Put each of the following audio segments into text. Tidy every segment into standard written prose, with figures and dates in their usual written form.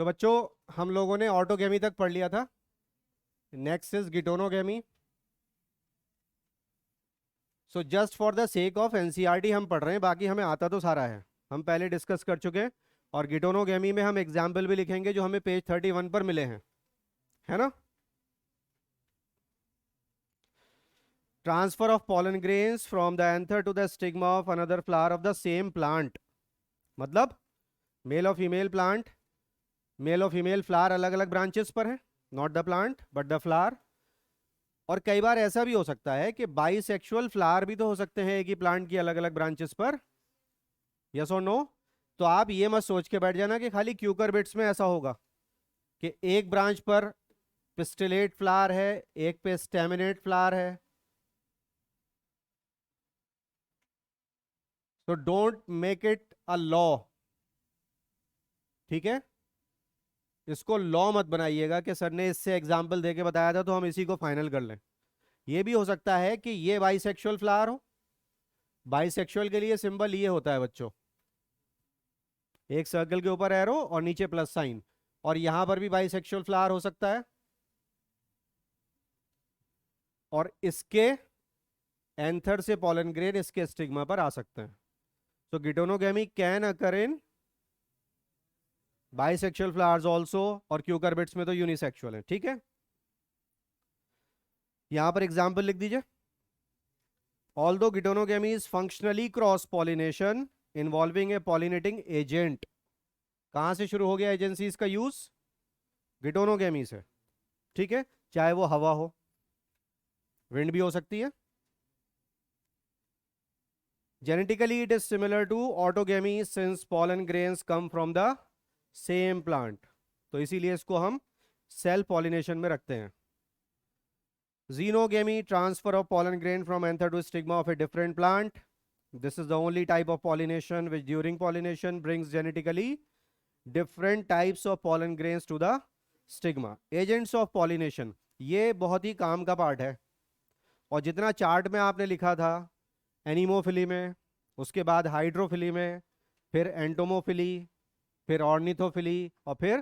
तो बच्चों हम लोगों ने ऑटोगेमी तक पढ़ लिया था। Next is geitonogamy. So just for the sake of NCERT हम पढ़ रहे हैं, बाकी हमें आता तो सारा है, हम पहले डिस्कस कर चुके हैं। और गिटोनोगेमी में हम एग्जाम्पल भी लिखेंगे जो हमें पेज 31 पर मिले हैं, है ना। Transfer of pollen grains from the anther to the stigma of another flower of the same plant, मतलब मेल और फीमेल प्लांट, मेल और फीमेल फ्लावर अलग अलग ब्रांचेस पर है, not the plant but the flower. और कई बार ऐसा भी हो सकता है कि बाइसेक्सुअल फ्लावर भी तो हो सकते हैं एक ही प्लांट की अलग अलग ब्रांचेस पर, यस और नो। तो आप ये मत सोच के बैठ जाना कि खाली क्यूकरबिट्स में ऐसा होगा कि एक ब्रांच पर पिस्टिलेट फ्लावर है, एक पे स्टेमिनेट फ्लावर है। तो don't make it a law, ठीक है। इसको लॉ मत बनाइएगा कि सर ने इससे एग्जाम्पल देके बताया था तो हम इसी को फाइनल कर लें। ये भी हो सकता है कि ये बाइसेक्सुअल फ्लावर हो। बाइसेक्सुअल के लिए सिंबल ये होता है बच्चों, एक सर्कल के ऊपर एरो और नीचे प्लस साइन। और यहां पर भी बाइसेक्सुअल फ्लावर हो सकता है, और इसके एंथर से पॉलन ग्रेन इसके स्टिग्मा पर आ सकते हैं। तो geitonogamy can occur in bisexual flowers also, और क्यूकरबिट्स में तो यूनिसेक्सुअल है, ठीक है। यहां पर एग्जांपल लिख दीजिए। Although geitonogamy is functionally cross pollination involving A pollinating agent. कहां से शुरू हो गया एजेंसीज का यूज? गिटोनोगेमी से, ठीक है। चाहे वो हवा हो, विंड भी हो सकती है। Genetically it is similar to autogamy since pollen grains come from the same plant, तो इसीलिए इसको हम सेल्फ पॉलिनेशन में रखते हैं। Xenogamy, transfer of pollen grain from anther to stigma of a different plant. This is the only type of pollination which during pollination brings genetically different types of pollen grains to the stigma. Agents of pollination, ये बहुत ही काम का part है। और जितना chart में आपने लिखा था एनिमोफिली में, उसके बाद हाइड्रोफिली में, फिर एंटोमोफिली, फिर ऑर्निथोफिली, और फिर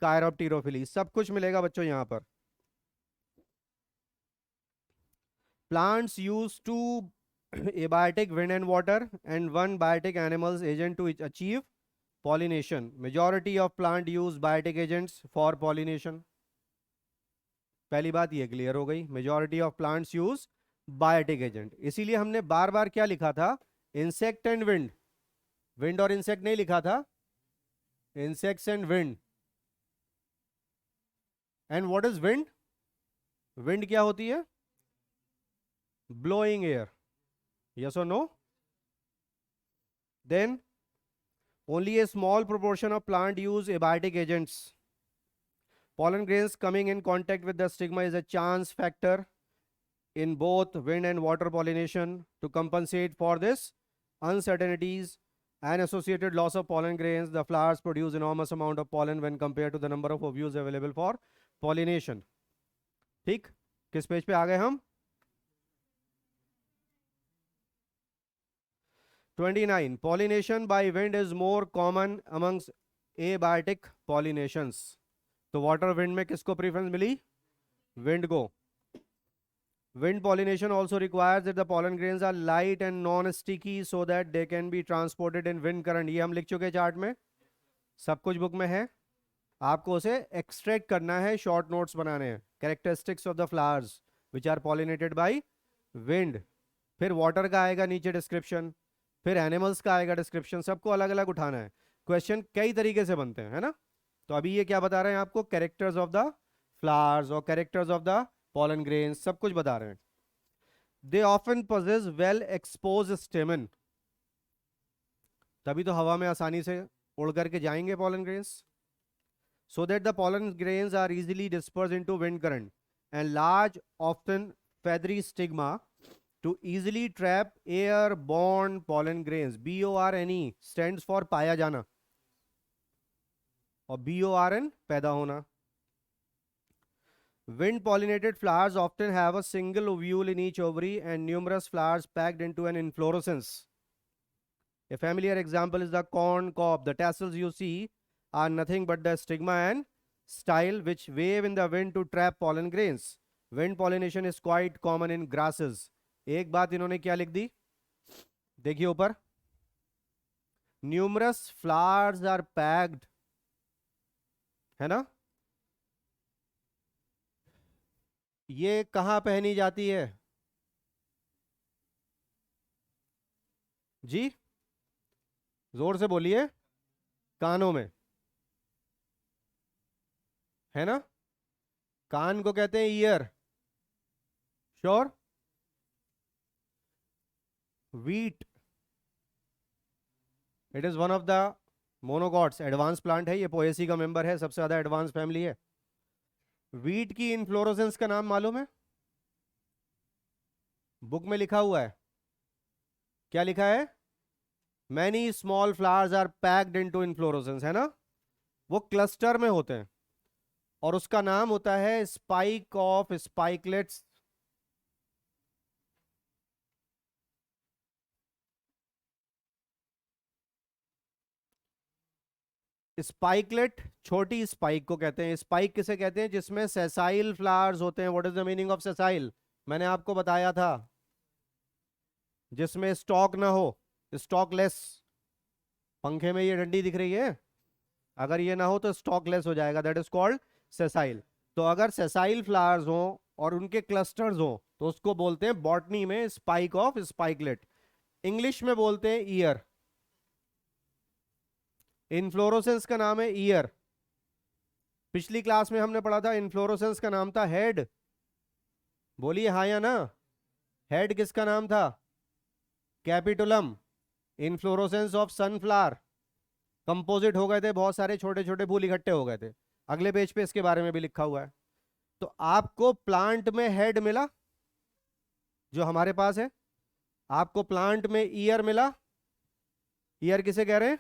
कायरोप्टेरोफिली, सब कुछ मिलेगा बच्चों यहाँ पर। Plants use two abiotic wind and water and one biotic animals agent to achieve pollination. Majority of plant use biotic agents for pollination. पहली बात ये क्लियर हो गई, majority of plants use biotic agent. इसीलिए हमने बार बार क्या लिखा था? Insect and wind. विंड और इंसेक्ट नहीं लिखा था, insects and wind. And what is wind? Wind क्या होती है? blowing air, yes or no? Then only a small proportion of plant use abiotic agents. Pollen grains coming in contact with the stigma is a chance factor in both wind and water pollination. To compensate for this uncertainties and associated loss of pollen grains, the flowers produce enormous amount of pollen when compared to the number of ovules available for pollination. ठीक, किस page पे आ गए हम? 29. Pollination by wind is more common amongst abiotic pollinations. तो water wind में किसको preference मिली? Wind को। Wind pollination also requires that the pollen grains are light and non-sticky so that they can be transported in wind current. ये हम लिख चुके chart में, सब कुछ बुक में है। आपको उसे एक्सट्रैक्ट करना है, शॉर्ट नोट्स बनाने हैं। Characteristics of the flowers which are pollinated by wind, फिर वाटर का आएगा नीचे डिस्क्रिप्शन, फिर एनिमल्स का आएगा डिस्क्रिप्शन, सबको अलग अलग उठाना है। क्वेश्चन कई तरीके से बनते हैं, है ना। तो अभी ये क्या बता रहे हैं आपको? कैरेक्टर्स ऑफ द फ्लावर्स और characters of the pollen grain, सब कुछ बता रहे हैं। They often possess well expose stamen, तभी तो हवा में आसानी से उड़ करके जाएंगे pollen grains. So that the pollen grains are easily disperse into wind current and large often feathery stigma to easily trap airborne pollen grains. BORNE stands for पाया जाना, और BORN पैदा होना। Wind pollinated flowers often have a single ovule in each ovary and numerous flowers packed into an inflorescence. A familiar example is the corn cob. The tassels you see are nothing but the stigma and style which wave in the wind to trap pollen grains. Wind pollination is quite common in grasses. एक बात इन्होंने क्या लिख दी, देखिए ऊपर, numerous flowers are packed, है ना. ये कहां पहनी जाती है जी, जोर से बोलिए. कानों में, है ना. कान को कहते हैं year. Sure. Wheat, it is one of the monocots. Advance plant है ये, पोएसी का मेंबर है, सबसे ज्यादा एडवांस फैमिली है. वीट की इनफ्लोरेसेंस का नाम मालूम है, बुक में लिखा हुआ है. क्या लिखा है? Many small flowers are packed into inflorescence, है ना. वो क्लस्टर में होते हैं और उसका नाम होता है स्पाइक ऑफ स्पाइकलेट्स. स्पाइकलेट छोटी स्पाइक को कहते हैं. स्पाइक किसे कहते हैं? जिसमें सेसाइल फ्लावर्स होते हैं. What is the meaning of sessile? मैंने आपको बताया था, जिसमें स्टॉक ना हो, स्टॉकलेस. पंखे में ये डंडी दिख रही है, अगर ये ना हो तो स्टॉकलेस हो जाएगा, दैट इज कॉल्ड सेसाइल. तो अगर सेसाइल फ्लावर्स हो और उनके क्लस्टर्स हो तो उसको बोलते हैं बॉटनी में स्पाइक ऑफ स्पाइकलेट. इंग्लिश में बोलते हैं ईयर. इनफ्लोरोसेंस का नाम है ईयर. पिछली क्लास में हमने पढ़ा था इनफ्लोरोसेंस का नाम था हेड. बोलिए हाँ या ना. हेड किसका नाम था? Capitulum. Inflorescence of sunflower. Composite हो गए थे, बहुत सारे छोटे छोटे फूल इकट्ठे हो गए थे. अगले पेज पे इसके बारे में भी लिखा हुआ है. तो आपको प्लांट में हेड मिला जो हमारे पास है, आपको प्लांट में ईयर मिला. ईयर किसे कह रहे हैं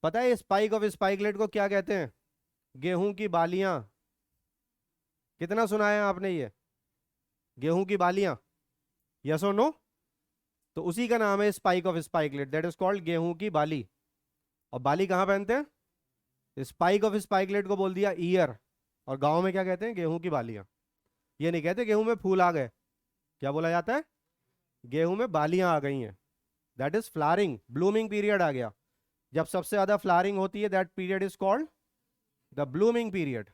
पता है? स्पाइक ऑफ स्पाइकलेट को क्या कहते हैं? गेहूं की बालियां. कितना सुना है आपने ये? गेहूं की बालियां, यस और नो. तो उसी का नाम है spike of spikelet, that is called गेहूं की बाली. और बाली कहां पहनते हैं? स्पाइक ऑफ स्पाइकलेट को बोल दिया ईयर, और गांव में क्या कहते हैं? गेहूं की बालियां. ये नहीं कहते गेहूं में फूल आ गए. क्या बोला जाता है? गेहूं में बालियां आ गई हैं. That is flowering, blooming period आ गया. जब सबसे ज्यादा फ्लावरिंग होती है, that period is called the blooming period.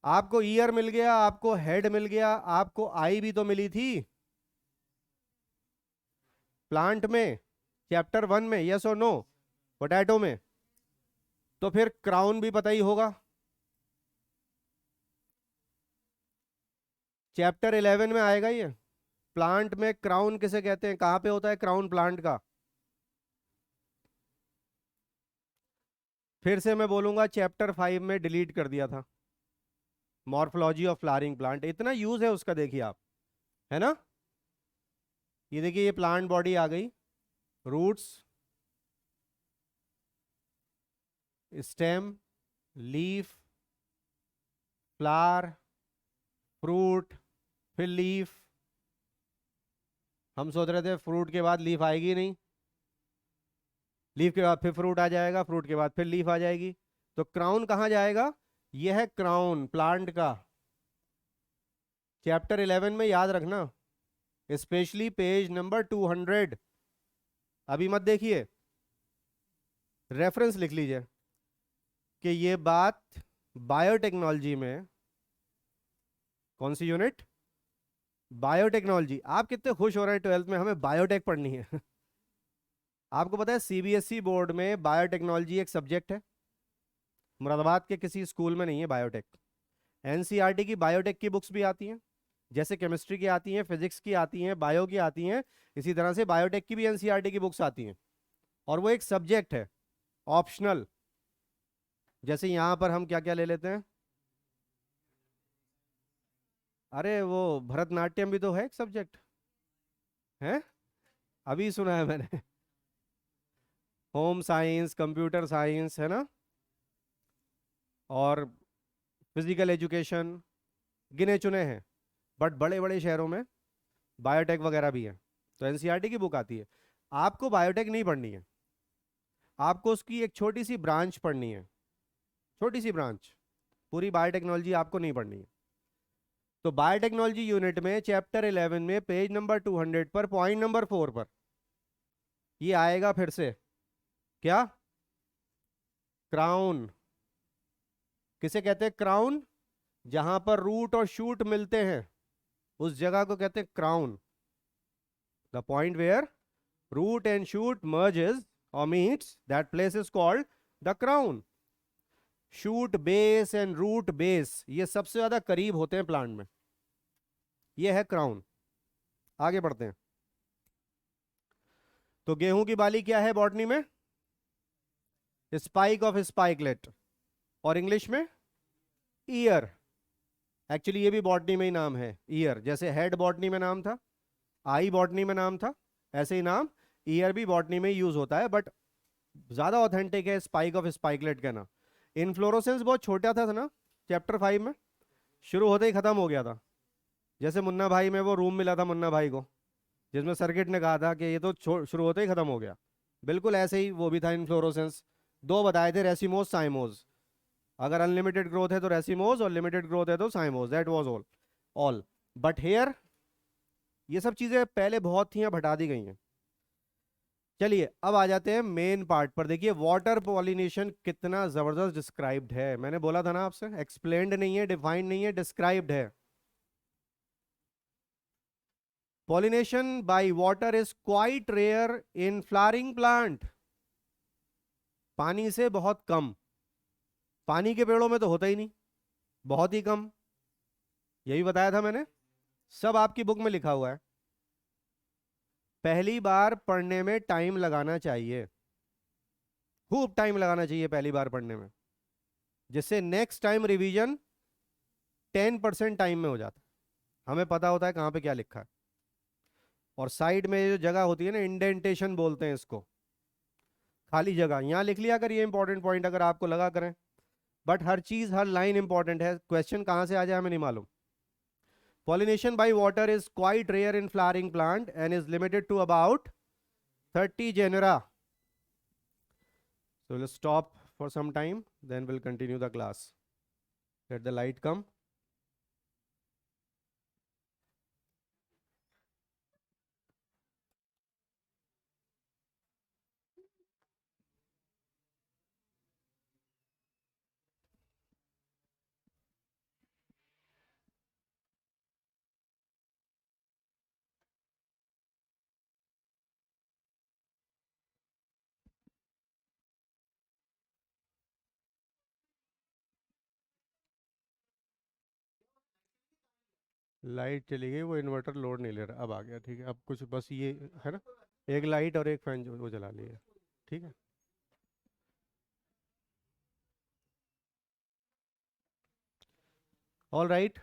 आपको ईयर मिल गया, आपको हेड मिल गया, आपको आई भी तो मिली थी प्लांट में, चैप्टर 1 में, यस और नो. पोटैटो में. तो फिर क्राउन भी पता ही होगा. चैप्टर 11 में आएगा ये. प्लांट में क्राउन किसे कहते हैं? कहां पे होता है क्राउन प्लांट का? फिर से मैं बोलूंगा, चैप्टर 5 में डिलीट कर दिया था. मॉर्फोलॉजी ऑफ फ्लावरिंग प्लांट, इतना यूज है उसका, देखिए आप, है ना. ये देखिए, ये प्लांट बॉडी आ गई. Roots, stem, leaf, flower, fruit, फिर लीफ. हम सोच रहे थे फ्रूट के बाद लीफ आएगी नहीं, लीफ के बाद फिर फ्रूट आ जाएगा, फ्रूट के बाद फिर लीफ आ जाएगी. तो क्राउन कहाँ जाएगा? यह है क्राउन प्लांट का. चैप्टर 11 में याद रखना, स्पेशली पेज नंबर 200. अभी मत देखिए, रेफरेंस लिख लीजिए कि ये बात बायोटेक्नोलॉजी में, कौन सी यूनिट? बायोटेक्नोलॉजी. आप कितने खुश हो रहे हैं 12th में हमें बायोटेक पढ़नी है. आपको पता है सीबीएसई बोर्ड में बायोटेक्नोलॉजी एक सब्जेक्ट है. मुरादाबाद के किसी स्कूल में नहीं है बायोटेक. एनसीईआरटी की बायोटेक की बुक्स भी आती हैं, जैसे केमिस्ट्री की आती हैं, फिजिक्स की आती हैं, बायो की आती हैं. इसी तरह से बायोटेक की भी एनसीईआरटी की बुक्स आती हैं, और वो एक सब्जेक्ट है, ऑप्शनल. जैसे यहां पर हम क्या क्या ले लेते हैं? अरे वो भरतनाट्यम भी तो है एक सब्जेक्ट, है. अभी सुना है मैंने. होम साइंस, कंप्यूटर साइंस, है ना, और फिजिकल एजुकेशन, गिने चुने हैं. बट बड़े बड़े शहरों में बायोटेक वगैरह भी है. तो एनसीईआरटी की बुक आती है. आपको बायोटेक नहीं पढ़नी है, आपको उसकी एक छोटी सी ब्रांच पढ़नी है, छोटी सी ब्रांच, पूरी बायोटेक्नोलॉजी आपको नहीं पढ़नी है। तो बायोटेक्नोलॉजी यूनिट में चैप्टर 11 में पेज नंबर 200 पर पॉइंट नंबर 4 पर ये आएगा फिर से, क्या? क्राउन। किसे कहते हैं क्राउन? जहां पर रूट और शूट मिलते हैं उस जगह को कहते हैं crown. The point where root and shoot merges or meets, that place is called the crown. shoot base and root base ये सबसे ज्यादा करीब होते हैं प्लांट में, ये है क्राउन। आगे बढ़ते हैं। तो गेहूं की बाली क्या है बॉटनी में? स्पाइक ऑफ स्पाइकलेट, और इंग्लिश में ईयर। एक्चुअली ये भी बॉटनी में ही नाम है, ईयर। जैसे हेड बॉटनी में नाम था, आई बॉटनी में नाम था, ऐसे ही नाम ईयर भी बॉटनी में यूज होता है, बट ज्यादा ऑथेंटिक है स्पाइक ऑफ स्पाइकलेट कहना। इनफ्लोरोसेंस बहुत छोटा था ना, चैप्टर 5 में शुरू होते ही खत्म हो गया था। जैसे मुन्ना भाई में वो रूम मिला था मुन्ना भाई को, जिसमें सर्किट ने कहा था कि ये तो शुरू होते ही खत्म हो गया, बिल्कुल ऐसे ही वो भी था इनफ्लोरोसेंस। दो बताए थे, रेसिमोस साइमोस। अगर अनलिमिटेड ग्रोथ है तो रेसिमोस, और लिमिटेड ग्रोथ है तो साइमोस, that was all. But here ये सब चीजें पहले बहुत थी, अब हटा दी गई हैं। चलिए अब आ जाते हैं मेन पार्ट पर। देखिए वाटर पॉलिनेशन कितना जबरदस्त डिस्क्राइब्ड है। मैंने बोला था ना आपसे, एक्सप्लेन्ड नहीं है, डिफाइंड नहीं है, डिस्क्राइब्ड है। Pollination by water is quite rare in flowering plant. पानी से बहुत कम, पानी के पेड़ों में तो होता ही नहीं, बहुत ही कम। यही बताया था मैंने, सब आपकी बुक में लिखा हुआ है। पहली बार पढ़ने में टाइम लगाना चाहिए, खूब टाइम लगाना चाहिए पहली बार पढ़ने में, जिससे नेक्स्ट टाइम रिवीजन 10% टाइम में हो जाता है। हमें पता होता है कहाँ पे क्या लिखा है। और साइड में जो जगह होती है ना, इंडेंटेशन बोलते हैं इसको, खाली जगह, यहाँ लिख लिया कर ये इंपॉर्टेंट पॉइंट अगर आपको लगा करें। बट हर चीज, हर लाइन इंपॉर्टेंट है, क्वेश्चन कहाँ से आ जाए हमें नहीं मालूम। Pollination by water is quite rare in flowering plant and is limited to about 30 genera. So we'll stop for some time, then we'll continue the class. Let the light come. Light चली गई, वो inverter load नहीं ले रहा, अब आ गया। ठीक है, अब कुछ बस ये है ना, एक लाइट और एक फैन जो वो जला लिया। ठीक है, ऑल राइट।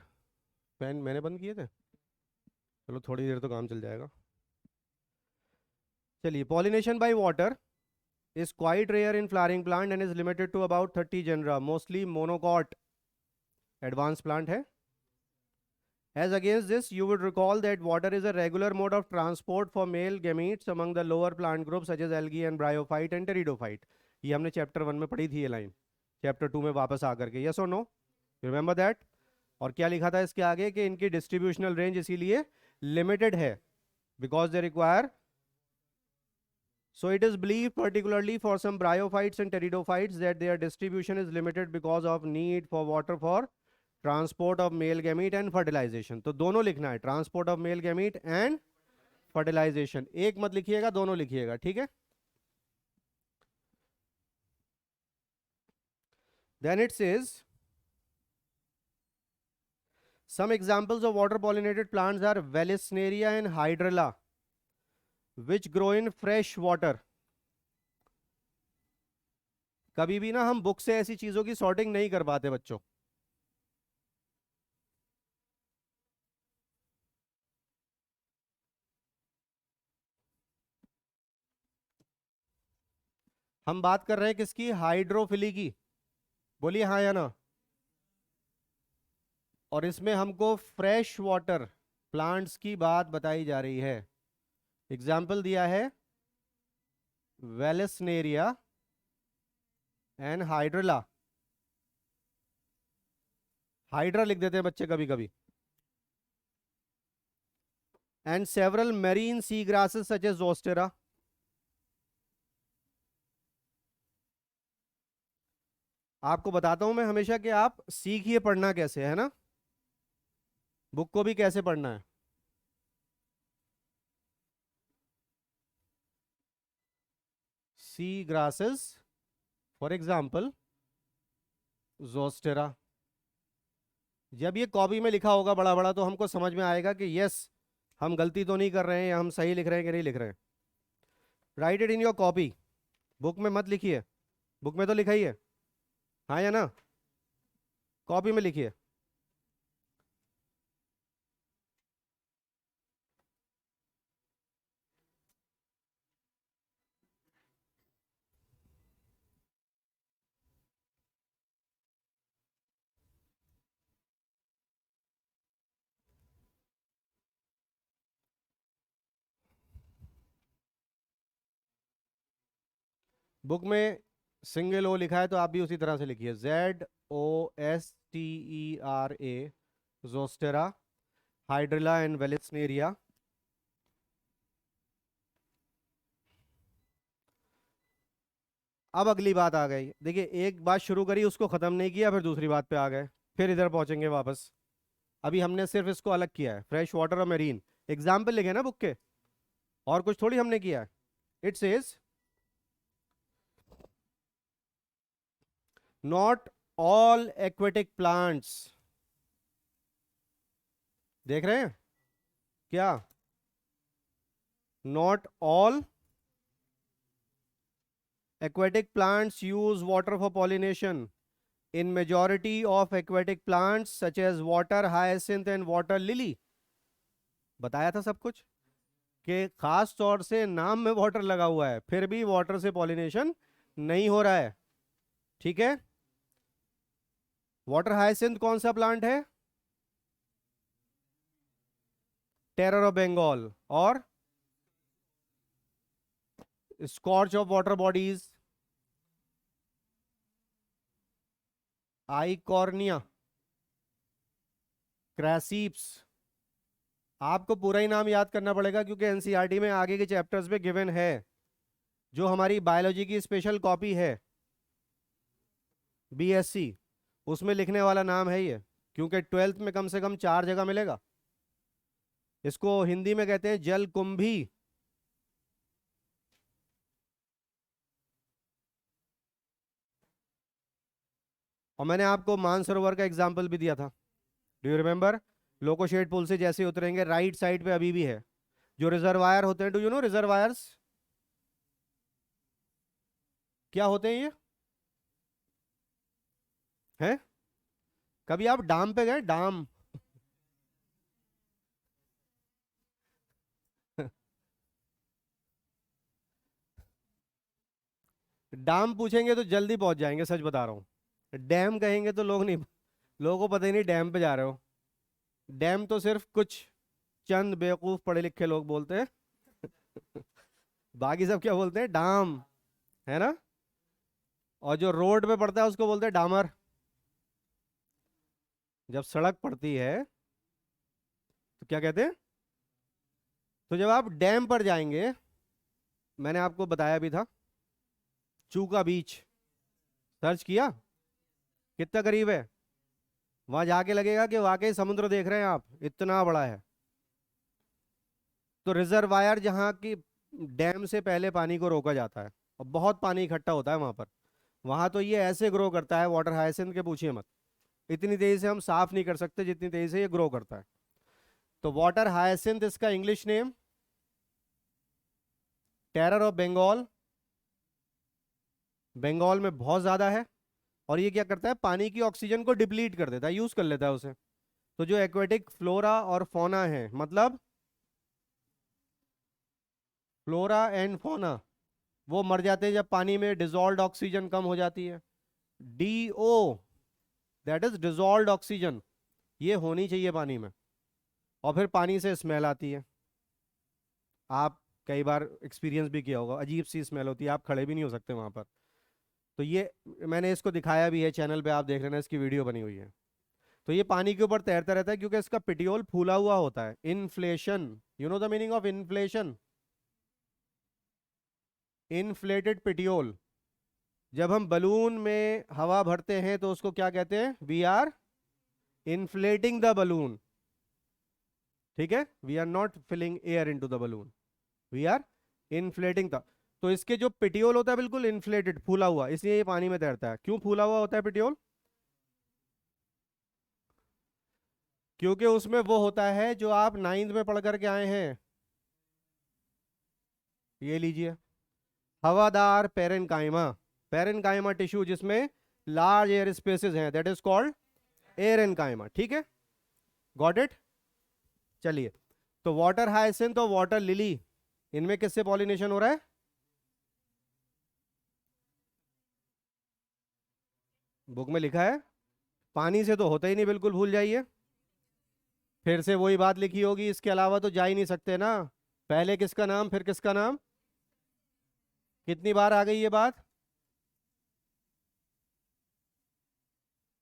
फैन मैंने बंद किए थे, चलो थोड़ी देर तो काम चल जाएगा। चलिए, pollination by water is quite rare in flowering plant and is limited to about 30 genera, mostly monocot advanced plant है। As against this, you would recall that water is a regular mode of transport for male gametes among the lower plant groups such as algae and bryophyte and pteridophyte। ये हमने chapter 1 में पढ़ी थी ये line, chapter 2 में वापस आकर के। यस और नो, रिमेंबर दैट? और क्या लिखा था इसके आगे कि इनकी डिस्ट्रीब्यूशनल रेंज इसीलिए लिमिटेड है, because they require, so it is believed particularly for some bryophytes and pteridophytes that their distribution is limited because of need for water for transport of male gamete and fertilisation. तो दोनों लिखना है, transport of male gamete and fertilisation. एक मत लिखिएगा, दोनों लिखिएगा, ठीक है। Then it says some examples of water pollinated plants are Vallisneria and Hydrilla which grow in fresh water। कभी भी ना हम बुक से ऐसी चीजों की सॉर्टिंग नहीं कर पाते बच्चों। हम बात कर रहे हैं किसकी? हाइड्रोफिली की। बोलिए हाँ या ना। और इसमें हमको फ्रेश वाटर प्लांट्स की बात बताई जा रही है। एग्जाम्पल दिया है वेलेस्नेरिया एन हाइड्रला, हाइड्रा लिख देते हैं बच्चे कभी कभी। And several marine sea grasses such as Zostera. आपको बताता हूं मैं हमेशा कि आप सीखिए पढ़ना कैसे है ना, बुक को भी कैसे पढ़ना है। सी ग्रासेस फॉर एग्जाम्पल जोस्टेरा। जब ये कॉपी में लिखा होगा बड़ा बड़ा तो हमको समझ में आएगा कि यस, हम गलती तो नहीं कर रहे हैं या हम सही लिख रहे हैं कि नहीं लिख रहे हैं। Right it in your copy, book में मत लिखिए, बुक में तो लिखा ही है, हाँ या ना, कॉपी में लिखिए। बुक में सिंगल ओ लिखा है तो आप भी उसी तरह से लिखिए, ZOSTERA, Zostera, hydrilla and Vallisneria. अब अगली बात आ गई, देखिए एक बात शुरू करी उसको खत्म नहीं किया, फिर दूसरी बात पे आ गए, फिर इधर पहुंचेंगे वापस। अभी हमने सिर्फ इसको अलग किया है, फ्रेश वाटर और मेरीन एग्जाम्पल लिखे ना बुक के, और कुछ थोड़ी हमने किया है। It says not all aquatic plants, देख रहे हैं क्या, not all aquatic plants use water for pollination. In majority of aquatic plants such as water hyacinth and water lily, बताया था सब कुछ कि खास तौर से नाम में वाटर लगा हुआ है फिर भी वाटर से पॉलिनेशन नहीं हो रहा है। ठीक है, वाटर हाइसिंथ कौन सा प्लांट है, टेरर ऑफ बंगाल, और scorch of water bodies, Eichhornia, crassipes. आपको पूरा ही नाम याद करना पड़ेगा क्योंकि एनसीईआरटी में आगे के चैप्टर्स में गिवन है, जो हमारी बायोलॉजी की स्पेशल कॉपी है बीएससी, उसमें लिखने वाला नाम है ये, क्योंकि 12th में कम से कम 4 जगह मिलेगा। इसको हिंदी में कहते हैं जल कुंभी। और मैंने आपको मानसरोवर का एग्जाम्पल भी दिया था, डू यू रिमेंबर। लोकोशेड पुल से जैसे उतरेंगे राइट साइड पे अभी भी है, जो रिजर्वायर होते हैं, डू यू नो रिजर्वायर्स क्या होते हैं ये, हैं, कभी आप डाम पे गए, डाम डाम पूछेंगे तो जल्दी पहुंच जाएंगे, सच बता रहा हूँ। डैम कहेंगे तो लोग नहीं, लोगों को पता ही नहीं डैम पे जा रहे हो। डैम तो सिर्फ कुछ चंद बेवकूफ पढ़े लिखे लोग बोलते हैं बाकी सब क्या बोलते हैं, डाम, है ना। और जो रोड पे पड़ता है उसको बोलते हैं डामर। जब सड़क पड़ती है तो क्या कहते हैं, तो जब आप डैम पर जाएंगे, मैंने आपको बताया भी था, चूका बीच सर्च किया, कितना करीब है, वहां जाके लगेगा कि वाकई समुद्र देख रहे हैं आप, इतना बड़ा है। तो रिजर्वायर जहाँ की डैम से पहले पानी को रोका जाता है और बहुत पानी इकट्ठा होता है वहां पर, वहां तो ये ऐसे ग्रो करता है, वाटर हाइसिंथ के पूछिए मत, इतनी तेजी से हम साफ नहीं कर सकते जितनी तेजी से ये ग्रो करता है। तो वाटर हाइसिंथ इसका English name, terror of Bengal, Bengal में बहुत ज्यादा है, और ये क्या करता है, पानी की ऑक्सीजन को डिप्लीट कर देता है, यूज कर लेता है उसे। तो जो एक्वेटिक फ्लोरा और फौना है, मतलब फ्लोरा एंड फौना, वो मर जाते हैं जब पानी में डिजॉल्व ऑक्सीजन कम हो जाती है। DO, that is dissolve oxygen, ये होनी चाहिए पानी में। और फिर पानी से स्मेल आती है, आप कई बार एक्सपीरियंस भी किया होगा, अजीब सी स्मेल होती है, आप खड़े भी नहीं हो सकते वहां पर। तो ये मैंने इसको दिखाया भी है चैनल पे, आप देख लेना, इसकी वीडियो बनी हुई है। तो ये पानी के ऊपर तैरता रहता है क्योंकि इसका पिटियोल फूला हुआ होता है। Inflation, you know the meaning of inflation? Inflated petiole. जब हम बलून में हवा भरते हैं तो उसको क्या कहते हैं? We are inflating the balloon. ठीक है, we are not filling air into the balloon, we are inflating the. तो इसके जो पिटियोल होता है बिल्कुल इन्फ्लेटेड, फूला हुआ, इसलिए ये पानी में तैरता है। क्यों फूला हुआ होता है पिटियोल? क्योंकि उसमें वो होता है जो आप नाइन्थ में पढ़ करके आए हैं, ये लीजिए, हवादार पेरेनकाइमा। पेरेनकाइमा टिश्यू जिसमें लार्ज एयर स्पेसेस हैं, दैट इज कॉल्ड एरेनकाइमा। ठीक है, गॉट इट? चलिए, तो वाटर हाइसिंथ और वाटर लिली, इनमें किससे पॉलिनेशन हो रहा है? बुक में लिखा है पानी से तो होता ही नहीं, बिल्कुल भूल जाइए। फिर से वही बात लिखी होगी, इसके अलावा तो जा ही नहीं सकते ना। पहले किसका नाम फिर किसका नाम? कितनी बार आ गई ये बात?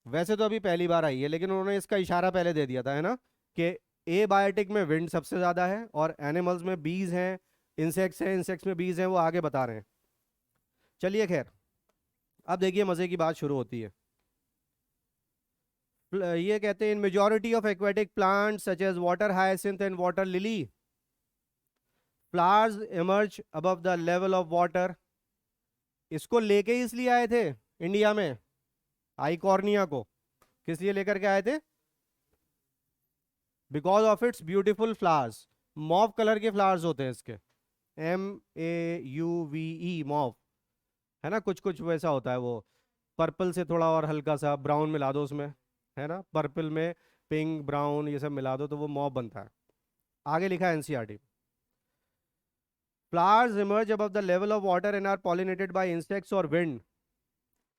वैसे तो अभी पहली बार आई है, लेकिन उन्होंने इसका इशारा पहले दे दिया था, है ना, कि ए बायोटिक में विंड सबसे ज्यादा है और एनिमल्स में बीज हैं, इंसेक्ट्स हैं, इंसेक्ट्स में बीज हैं, वो आगे बता रहे हैं। चलिए खैर, अब देखिए मजे की बात शुरू होती है। ये कहते हैं in majority of aquatic plants such as water hyacinth and water lily, flowers emerge above the level of water. इसको लेके ही इसलिए आए थे इंडिया में, आइकॉर्निया को किस लिए लेकर के आए थे? Because of its beautiful flowers. Mauve colour के फ्लावर्स होते हैं इसके, MAUVE, मॉव, है ना, कुछ कुछ वैसा होता है वो, पर्पल से थोड़ा और हल्का सा ब्राउन मिला दो उसमें, है ना, पर्पल में पिंक ब्राउन ये सब मिला दो तो वो मॉव बनता है। आगे लिखा है NCERT, flowers emerge above the level of water and are pollinated by insects or wind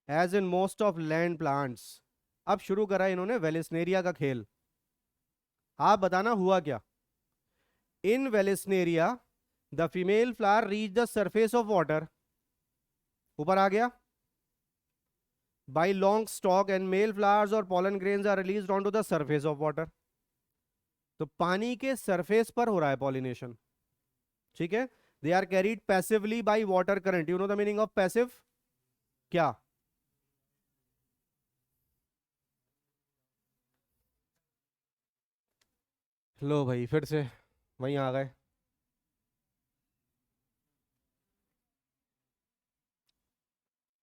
as in most of land plants। अब शुरू करा इन्होंने वेलिस्नेरिया का खेल। आप बताना हुआ क्या? In Vallisneria the female flower reach the surface of water, ऊपर आ गया, by long stalk and male flowers or pollen grains are released onto the surface of water। तो पानी के सरफेस पर हो रहा है पॉलिनेशन। ठीक है, they are carried passively by water current. You know the meaning of passive? क्या? लो भाई, फिर से वहीं आ गए।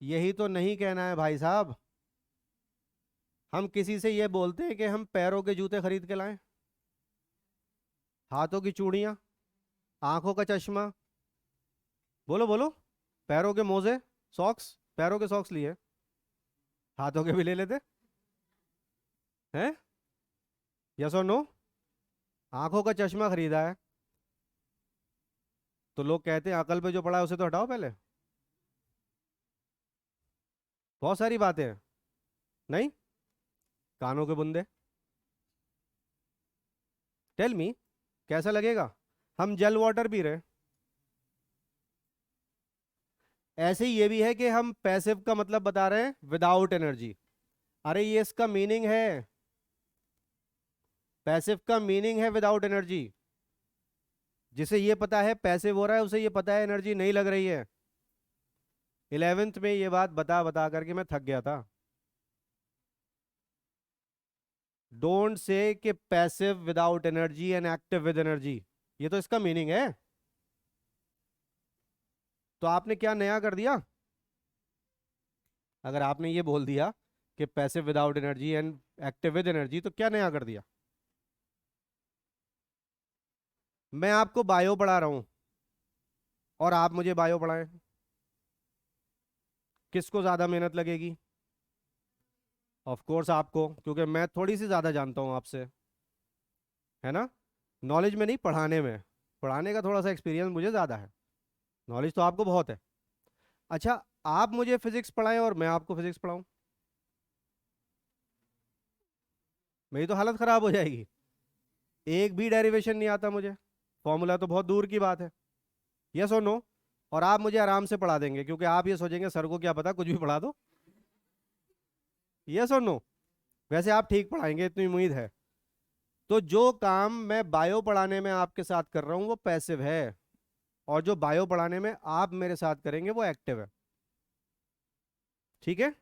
यही तो नहीं कहना है भाई साहब। हम किसी से ये बोलते हैं कि हम पैरों के जूते खरीद के लाएं, हाथों की चूड़ियां, आंखों का चश्मा, बोलो बोलो, पैरों के मोजे, सॉक्स, पैरों के सॉक्स लिए, हाथों के भी ले लेते हैं, यस और नो? आंखों का चश्मा खरीदा है तो लोग कहते हैं अकल पे जो पड़ा है उसे तो हटाओ पहले। बहुत सारी बातें हैं। नहीं, कानों के बुंदे, टेल मी, कैसा लगेगा? हम जल वाटर पी रहे हैं। ऐसे ही ये भी है कि हम पैसिव का मतलब बता रहे हैं विदाउट एनर्जी। अरे ये इसका मीनिंग है, पैसिव का मीनिंग है विदाउट एनर्जी। जिसे ये पता है पैसिव हो रहा है उसे ये पता है एनर्जी नहीं लग रही है। 11th में ये बात बता बता करके मैं थक गया था। डोंट से कि passive without energy and active with energy, ये तो इसका मीनिंग है। तो आपने क्या नया कर दिया अगर आपने ये बोल दिया कि passive without energy and active with energy, तो क्या नया कर दिया? मैं आपको बायो पढ़ा रहा हूं और आप मुझे बायो पढ़ाएं, किसको ज्यादा मेहनत लगेगी? ऑफ कोर्स आपको, क्योंकि मैं थोड़ी सी ज्यादा जानता हूं आपसे, है ना, नॉलेज में नहीं, पढ़ाने में। पढ़ाने का थोड़ा सा एक्सपीरियंस मुझे ज्यादा है, नॉलेज तो आपको बहुत है। अच्छा, आप मुझे फिजिक्स पढ़ाएं और मैं आपको फिजिक्स पढ़ाऊं, मेरी तो हालत खराब हो जाएगी। एक भी डेरिवेशन नहीं आता मुझे, फॉर्मूला तो बहुत दूर की बात है। यस और नो? और आप मुझे आराम से पढ़ा देंगे, क्योंकि आप ये सोचेंगे सर को क्या पता, कुछ भी पढ़ा दो। यस और नो? वैसे आप ठीक पढ़ाएंगे, इतनी उम्मीद है। तो जो काम मैं बायो पढ़ाने में आपके साथ कर रहा हूं वो पैसिव है, और जो बायो पढ़ाने में आप मेरे साथ करेंगे वो एक्टिव है। ठीक है,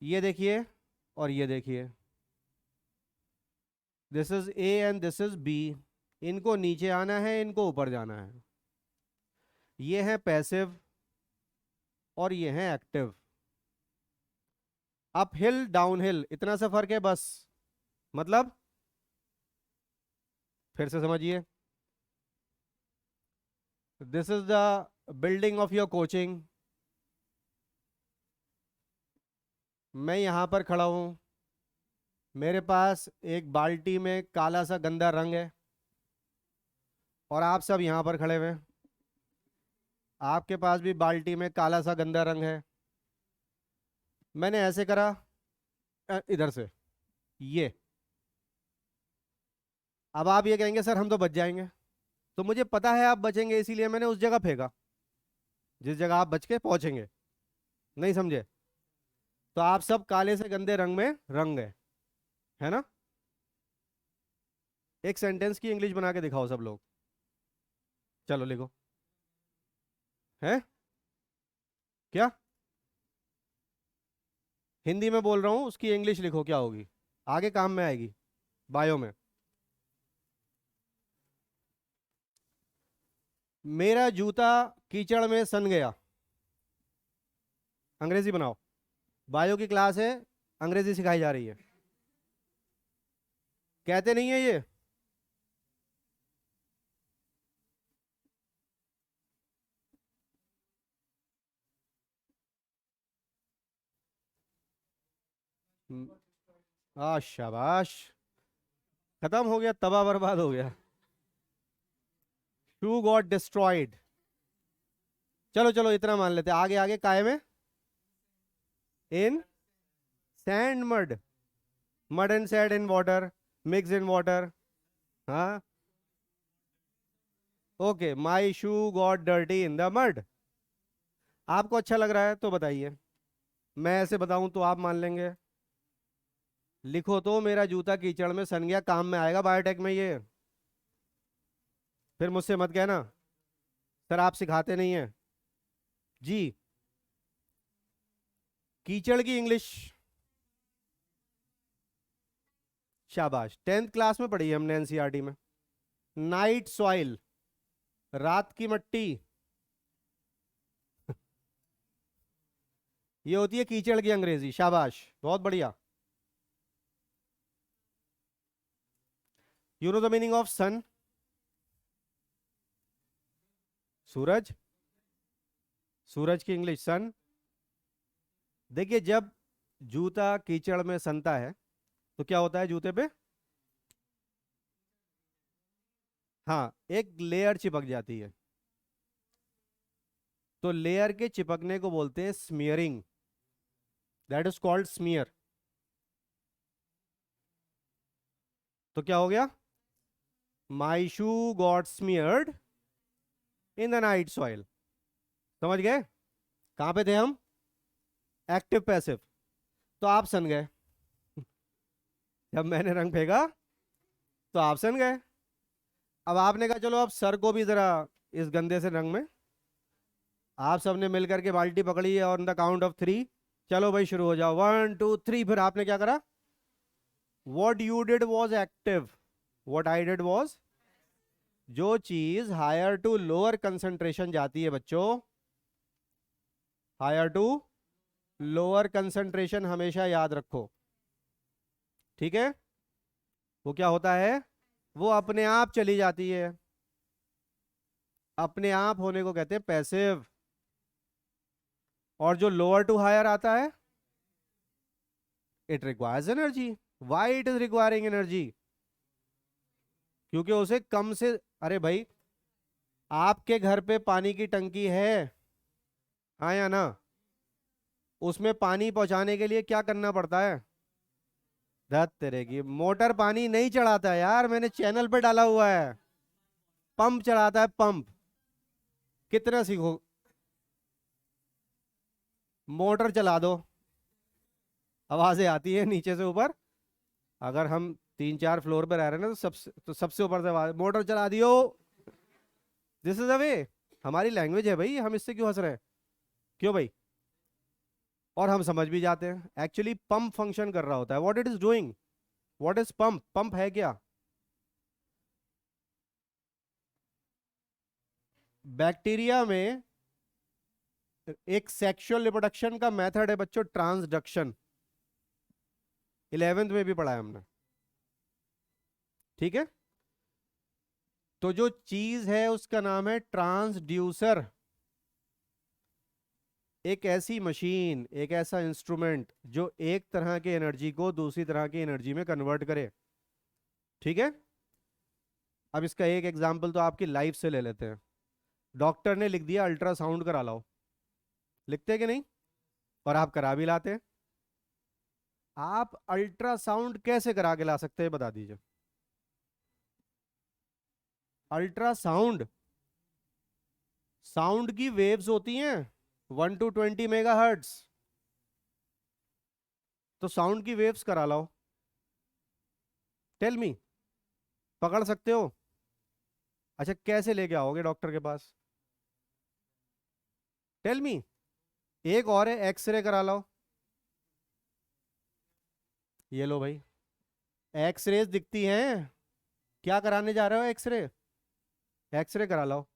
ये देखिए और ये देखिए, this is A and this is B. इनको नीचे आना है, इनको ऊपर जाना है। ये है पैसिव और ये है active. Up hill down hill, इतना सा फर्क है बस। मतलब फिर से समझिए, this is the building of your coaching. मैं यहां पर खड़ा हूं, मेरे पास एक बाल्टी में काला सा गंदा रंग है, और आप सब यहां पर खड़े हुए हैं, आपके पास भी बाल्टी में काला सा गंदा रंग है। मैंने ऐसे करा, इधर से ये। अब आप ये कहेंगे सर हम तो बच जाएंगे, तो मुझे पता है आप बचेंगे, इसीलिए मैंने उस जगह फेंका जिस जगह आप बच के पहुंचेंगे। नहीं समझे? तो आप सब काले से गंदे रंग में रंग गए, है ना? एक सेंटेंस की इंग्लिश बना के दिखाओ सब लोग, चलो लिखो। है क्या? हिंदी में बोल रहा हूं, उसकी इंग्लिश लिखो क्या होगी, आगे काम में आएगी बायो में। मेरा जूता कीचड़ में सन गया, अंग्रेजी बनाओ। बायो की क्लास है, अंग्रेजी सिखाई जा रही है। कहते नहीं है ये? शाबाश, खत्म हो गया, तबाह बर्बाद हो गया। Shoe got destroyed. चलो चलो इतना मान लेते, आगे आगे काय में? In sand mud, mud and sand in water, mix in water. हाँ, okay, my shoe got dirty in the mud. आपको अच्छा लग रहा है तो बताइए, मैं ऐसे बताऊं तो आप मान लेंगे? लिखो तो, मेरा जूता कीचड़ में सन गया, काम में आएगा बायोटेक में ये। फिर मुझसे मत कहना सर आप सिखाते नहीं है जी। कीचड़ की इंग्लिश, शाबाश, 10th क्लास में पढ़ी है हमने एनसीईआरटी में। नाइट सॉइल, रात की मट्टी, ये होती है कीचड़ की अंग्रेजी। शाबाश, बहुत बढ़िया। You know the meaning of sun? सूरज, सूरज की इंग्लिश सन। देखिए, जब जूता कीचड़ में सनता है तो क्या होता है जूते पे? हाँ, एक लेयर चिपक जाती है, तो लेयर के चिपकने को बोलते हैं smearing, that is called smear. तो क्या हो गया? My shoe got smeared in the night soil. समझ गए? कहां पे थे हम? Active passive. तो आप सन गए, जब मैंने रंग फेंका तो आप सन गए। अब आपने कहा चलो अब सर को भी जरा इस गंदे से रंग में। आप सबने मिलकर के बाल्टी पकड़ी है, और द काउंट ऑफ 3, चलो भाई शुरू हो जाओ, 1 2 3। फिर आपने क्या करा? What you did was active, what I did was. जो चीज हायर टू लोअर कंसंट्रेशन जाती है बच्चों, हायर टू लोअर कंसंट्रेशन हमेशा याद रखो, ठीक है? वो क्या होता है? वो अपने आप चली जाती है, अपने आप होने को कहते हैं पैसिव। और जो लोअर टू हायर आता है, it requires energy. Why it is requiring energy? क्योंकि उसे कम से, अरे भाई, आपके घर पे पानी की टंकी है, हाँ या ना? उसमें पानी पहुंचाने के लिए क्या करना पड़ता है? धत तेरे की, मोटर पानी नहीं चढ़ाता है यार, मैंने चैनल पे डाला हुआ है, पंप चढ़ाता है, पंप। कितना सीखो, मोटर चला दो, आवाजें आती है नीचे से ऊपर। अगर हम 3-4 फ्लोर पे रह रहे हैं ना, तो सबसे ऊपर से आवाज, मोटर चला दियो। This is the way. हमारी लैंग्वेज है भाई, हम इससे क्यों हंस रहे हैं? क्यों भाई? और हम समझ भी जाते हैं। एक्चुअली पंप फंक्शन कर रहा होता है। What it is doing? What is pump? Pump है क्या? बैक्टीरिया में एक सेक्सुअल रिप्रोडक्शन का मेथड है बच्चों, ट्रांसडक्शन। 11th में भी पढ़ा है हमने, ठीक है? तो जो चीज है उसका नाम है ट्रांसड्यूसर। एक ऐसी मशीन, एक ऐसा इंस्ट्रूमेंट जो एक तरह की एनर्जी को दूसरी तरह की एनर्जी में कन्वर्ट करे, ठीक है? अब इसका एक एग्जांपल तो आपकी लाइफ से ले लेते हैं। डॉक्टर ने लिख दिया अल्ट्रासाउंड करा लाओ, लिखते हैं कि नहीं? और आप करा भी लाते हैं। आप अल्ट्रासाउंड कैसे करा के ला सकते हैं, बता दीजिए। अल्ट्रासाउंड, साउंड की वेव्स होती हैं 1 to 20 मेगाहर्ट्ज। तो साउंड की वेव्स करा लाओ। टेल मी, पकड़ सकते हो? अच्छा, कैसे लेके आओगे डॉक्टर के पास? Tell me. एक और है, एक्सरे करा लो। ये लो भाई, एक्सरेज दिखती हैं। क्या कराने जा रहे हो? एक्सरे। एक्सरे करा लो,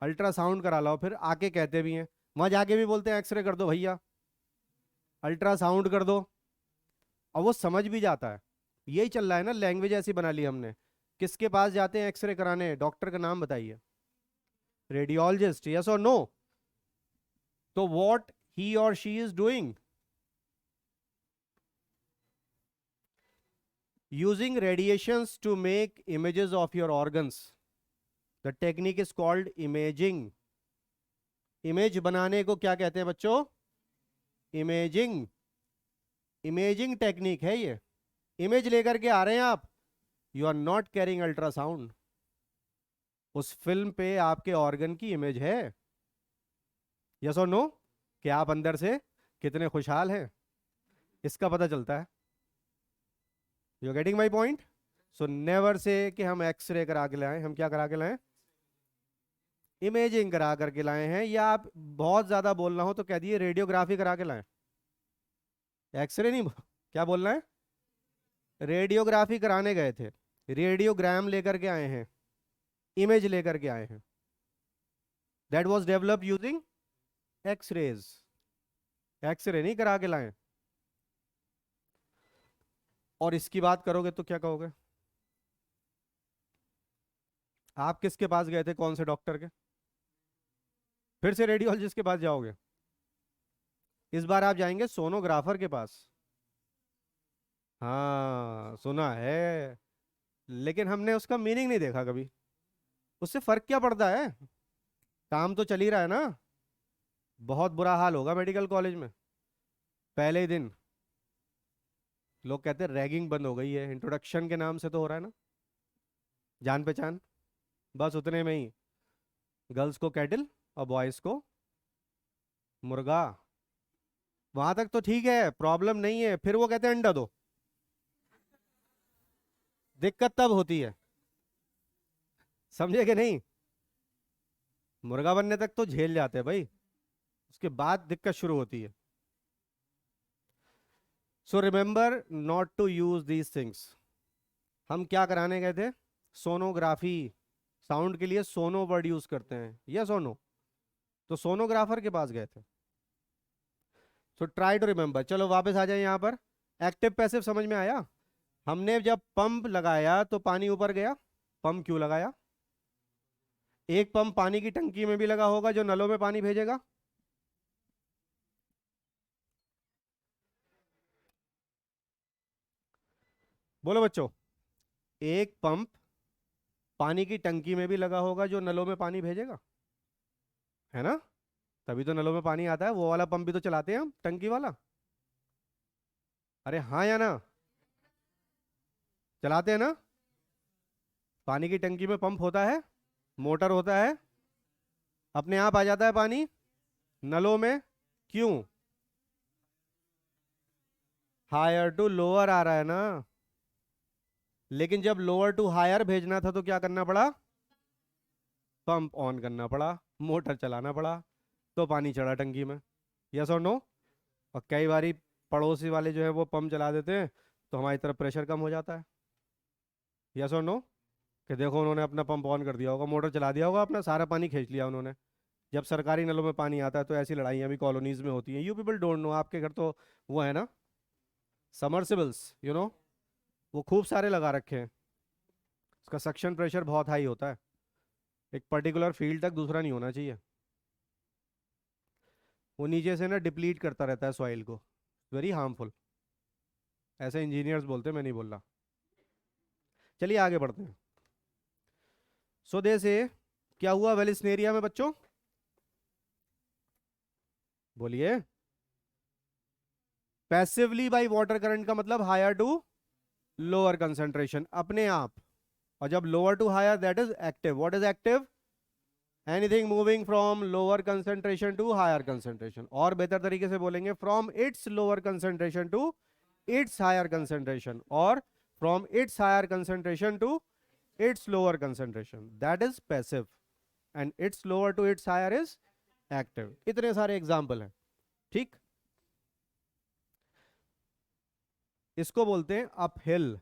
अल्ट्रासाउंड करा लो। फिर आके कहते भी हैं, वहां जाके भी बोलते हैं एक्सरे कर दो भैया, अल्ट्रासाउंड कर दो। और वो समझ भी जाता है। यही चल रहा है ना, लैंग्वेज ऐसी बना ली हमने। किसके पास जाते हैं एक्सरे कराने? डॉक्टर का नाम बताइए। रेडियोलॉजिस्ट, यस और नो? तो व्हाट ही और she is doing? Using radiations to make images of your organs. The technique is called imaging. Image बनाने को क्या कहते हैं बच्चों? इमेजिंग। इमेजिंग टेक्निक है ये। इमेज लेकर के आ रहे हैं आप, you are not carrying ultrasound. उस फिल्म पे आपके ऑर्गन की इमेज है, यस और नो? कि आप अंदर से कितने खुशहाल हैं, इसका पता चलता है। You getting my point? So never say कि हम एक्सरे करा के लाए। हम क्या करा के लाए? इमेजिंग करा करके लाए हैं। या आप बहुत ज्यादा बोलना हो तो कह दिए रेडियोग्राफी करा के लाए। एक्सरे नहीं, क्या बोलना है? रेडियोग्राफी कराने गए थे, रेडियोग्राम लेकर के आए हैं, इमेज लेकर के आए हैं। That was develop using X-rays. X-ray नहीं करा के लाए। और इसकी बात करोगे तो क्या कहोगे? आप किसके पास गए थे, कौन से डॉक्टर के? फिर से रेडियोलॉजिस्ट के पास जाओगे? इस बार आप जाएंगे सोनोग्राफर के पास। हाँ सुना है, लेकिन हमने उसका मीनिंग नहीं देखा कभी। उससे फर्क क्या पड़ता है? काम तो चल ही रहा है ना। बहुत बुरा हाल होगा मेडिकल कॉलेज में पहले ही दिन। लोग कहते हैं रैगिंग बंद हो गई है, इंट्रोडक्शन के नाम से तो हो रहा है ना, जान पहचान, बस उतने में ही। गर्ल्स को कैटल और बॉयज को मुर्गा। वहां तक तो ठीक है, प्रॉब्लम नहीं है। फिर वो कहते हैं अंडा दो, दिक्कत तब होती है। समझे कि नहीं? मुर्गा बनने तक तो झेल जाते हैं भाई, उसके बाद दिक्कत शुरू होती है। So remember not to use these things. हम क्या कराने गए थे? सोनोग्राफी। साउंड के लिए सोनो वर्ड यूज करते हैं, यस और नो? तो सोनोग्राफर के पास गए थे। So try to remember. चलो वापस आ जाए यहाँ पर। एक्टिव पैसिव समझ में आया? हमने जब पंप लगाया तो पानी ऊपर गया। पंप क्यों लगाया? एक पंप पानी की टंकी में भी लगा होगा जो नलों में पानी भेजेगा। बोलो बच्चों। एक पंप पानी की टंकी में भी लगा होगा जो नलों में पानी भेजेगा, है ना? तभी तो नलों में पानी आता है। वो वाला पंप भी तो चलाते हैं हम, टंकी वाला। अरे हाँ या ना? चलाते हैं ना? पानी की टंकी में पंप होता है, मोटर होता है, अपने आप आ जाता है पानी नलों में, क्यों? हायर टू लोअर आ रहा है ना, लेकिन जब लोअर टू हायर भेजना था तो क्या करना पड़ा? पंप ऑन करना पड़ा, मोटर चलाना पड़ा, तो पानी चढ़ा टंकी में। यस और नो? और कई बारी पड़ोसी वाले जो है वो पंप चला देते हैं तो हमारी तरफ प्रेशर कम हो जाता है। यस और नो? कि देखो उन्होंने अपना पंप ऑन कर दिया होगा, मोटर चला दिया होगा, अपना सारा पानी खींच लिया उन्होंने। जब सरकारी नलों में पानी आता है तो ऐसी लड़ाइयाँ भी कॉलोनीज में होती हैं। यू पीपल डोंट नो, आपके घर तो वो है ना, समरसिबल्स, वो खूब सारे लगा रखे हैं। उसका सक्शन प्रेशर बहुत हाई होता है, एक पर्टिकुलर फील्ड तक दूसरा नहीं होना चाहिए। वो नीचे से ना डिप्लीट करता रहता है सॉइल को, वेरी हार्मफुल। ऐसे इंजीनियर्स बोलते हैं, मैं नहीं बोल रहा। चलिए आगे बढ़ते हैं। सो दे से क्या हुआ वेलिस्नेरिया में बच्चों? बोलिए। पैसिवली बाई वाटर करंट का मतलब हायर टू लोअर कंसंट्रेशन, अपने आप। और जब lower to higher that is active. What is active? Anything moving from lower concentration to higher concentration, और बेहतर तरीके से बोलेंगे from its lower concentration to its higher concentration, और from its higher concentration to its lower concentration, that is passive, and its lower to its higher is active. इतने सारे example हैं, ठीक। इसको बोलते हैं अपहिल।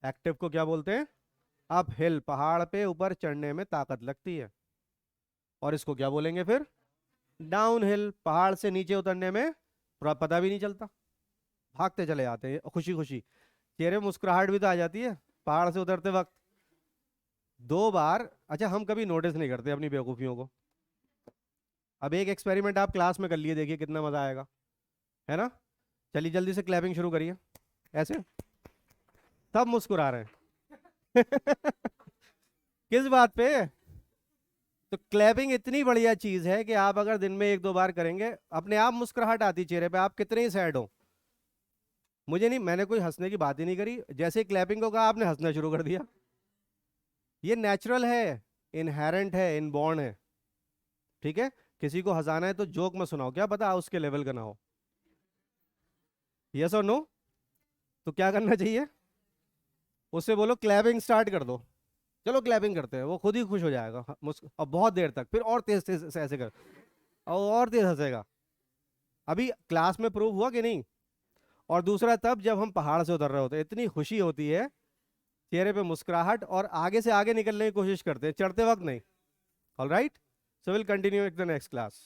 एक्टिव को क्या बोलते हैं? अपहिल, पहाड़ पे ऊपर चढ़ने में ताकत लगती है। और इसको क्या बोलेंगे फिर? डाउन हिल, पहाड़ से नीचे उतरने में पता भी नहीं चलता, भागते चले जाते हैं खुशी खुशी। चेहरे में मुस्कुराहट भी तो आ जाती है पहाड़ से उतरते वक्त। 2 बार, अच्छा हम कभी नोटिस नहीं करते अपनी बेवकूफियों को। अब एक एक्सपेरिमेंट आप क्लास में कर लिए, देखिए कितना मजा आएगा, है ना? चलिए जल्दी से क्लैपिंग शुरू करिए, ऐसे सब मुस्कुरा रहे हैं किस बात पे? तो क्लैपिंग इतनी बढ़िया चीज है कि आप अगर दिन में 1-2 बार करेंगे, अपने आप मुस्कुराहट आती चेहरे पे, आप कितने ही सैड हो। मुझे नहीं, मैंने कोई हंसने की बात ही नहीं करी, जैसे क्लैपिंग को कहा आपने हंसना शुरू कर दिया। ये नेचुरल है, इनहेरेंट है, इनबॉर्न है, ठीक है। किसी को हंसाना है तो जोक में सुनाओ, क्या पता उसके लेवल का ना हो। यस और नो? तो क्या करना चाहिए? उससे बोलो क्लैपिंग स्टार्ट कर दो, चलो क्लैपिंग करते हैं, वो खुद ही खुश हो जाएगा। और बहुत देर तक, फिर और तेज तेज से ऐसे कर, और तेज हंसेगा। अभी क्लास में प्रूव हुआ कि नहीं? और दूसरा तब जब हम पहाड़ से उतर रहे होते हैं, इतनी खुशी होती है, चेहरे पे मुस्कुराहट, और आगे से आगे निकलने की कोशिश करते हैं, चढ़ते वक्त नहीं। All right, so will continue in the next class.